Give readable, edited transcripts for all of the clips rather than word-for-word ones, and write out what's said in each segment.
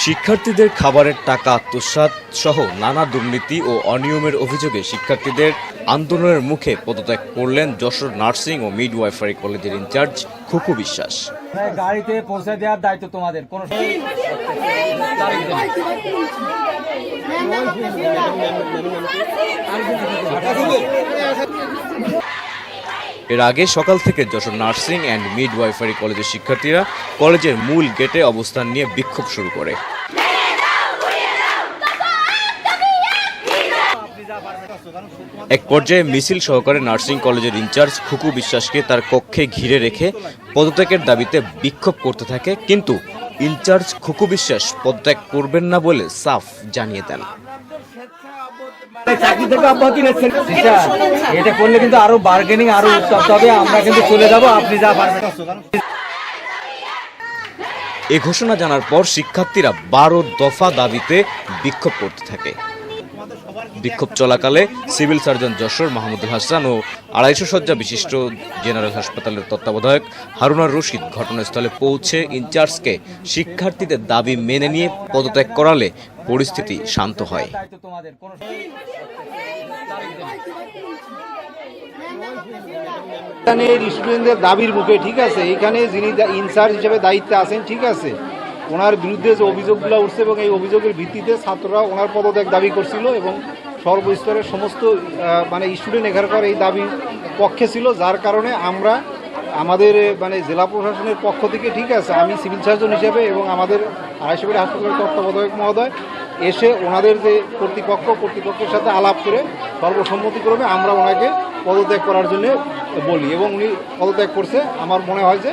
শিক্ষার্থীদের খাবারের টাকা আত্মসাৎ সহ নানা দুর্নীতি ও অনিয়মের অভিযোগে শিক্ষার্থীদের আন্দোলনের মুখে পদত্যাগ করলেন যশোর নার্সিং ও মিডওয়াইফারি কলেজের ইনচার্জ খুকু বিশ্বাস। গাড়িতে পৌঁছে দেওয়ার দায়িত্ব তোমাদের। কোনো এর আগে সকাল থেকে যশোর নার্সিং অ্যান্ড মিডওয়াইফারি কলেজের শিক্ষার্থীরা কলেজের মূল গেটে অবস্থান নিয়ে বিক্ষোভ শুরু করে। এক পর্যায়ে মিছিল সহকারে নার্সিং কলেজের ইনচার্জ খুকু বিশ্বাসকে তার কক্ষে ঘিরে রেখে পদত্যাগের দাবিতে বিক্ষোভ করতে থাকে, কিন্তু ইনচার্জ খুকু বিশ্বাস পদত্যাগ করবেন না বলে সাফ জানিয়ে দেন। এটা করলে কিন্তু আরো বার্গেনিং আরো উত্তপ্ত হবে, আমরা কিন্তু চলে যাব, আপনি যা পারবেন। এ ঘোষণা জানার পর শিক্ষার্থীরা 12 দফা দাবিতে বিক্ষোভ করতে থাকে। বিক্ষোভ চলাকালে সিভিল সার্জন যশোর মাহমুদুল হাসান ও 250 শয্যা বিশিষ্ট জেনারেল হাসপাতালের তত্ত্বাবধায়ক হারুনার রশিদ ঘটনাস্থলে পৌঁছে ইনচার্জকে শিক্ষার্থীদের দাবি মেনে নিয়ে পদত্যাগ করালে পরিস্থিতি শান্ত হয়। এখানে স্টুডেন্টদের দাবির মুখে, ঠিক আছে, এখানে যিনি ইনচার্জ হিসেবে দায়িত্বে আছেন, ঠিক আছে, ওনার বিরুদ্ধে যে অভিযোগগুলো উঠছে এবং এই অভিযোগের ভিত্তিতে ছাত্ররা ওনার পদত্যাগ দাবি করছিল এবং সর্বস্তরের সমস্ত স্টুডেন্ট এখানকার এই দাবি পক্ষে ছিল, যার কারণে আমরা আমাদের জেলা প্রশাসনের পক্ষ থেকে, ঠিক আছে, আমি সিভিল সার্জন হিসেবে এবং আমাদের 250 বেডের হাসপাতালের তত্ত্বাবধায়ক মহোদয় এসে ওনাদের যে কর্তৃপক্ষের সাথে আলাপ করে সর্বসম্মতিক্রমে আমরা ওনাকে পদত্যাগ করার জন্য বলি এবং উনি পদত্যাগ করছে। আমার মনে হয় যে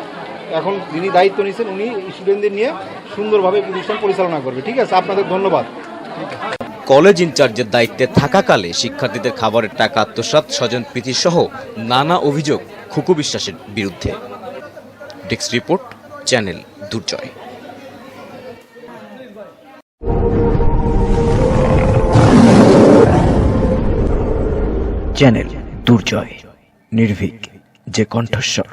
এখন যিনি দায়িত্ব নিয়েছেন উনি স্টুডেন্টদের নিয়ে সুন্দরভাবে প্রতিষ্ঠান পরিচালনা করবে। ঠিক আছে, আপনাদের ধন্যবাদ। কলেজ ইনচার্জের দায়িত্বে থাকাকালে শিক্ষার্থীদের খাবারের টাকা আত্মসাৎ, স্বজনপ্রীতি সহ নানা অভিযোগ খুকু বিশ্বাসের বিরুদ্ধে। ডেস্ক রিপোর্ট, চ্যানেল দুর্জয়। চ্যানেল দুর্জয়, নির্ভীক যে কণ্ঠস্বর।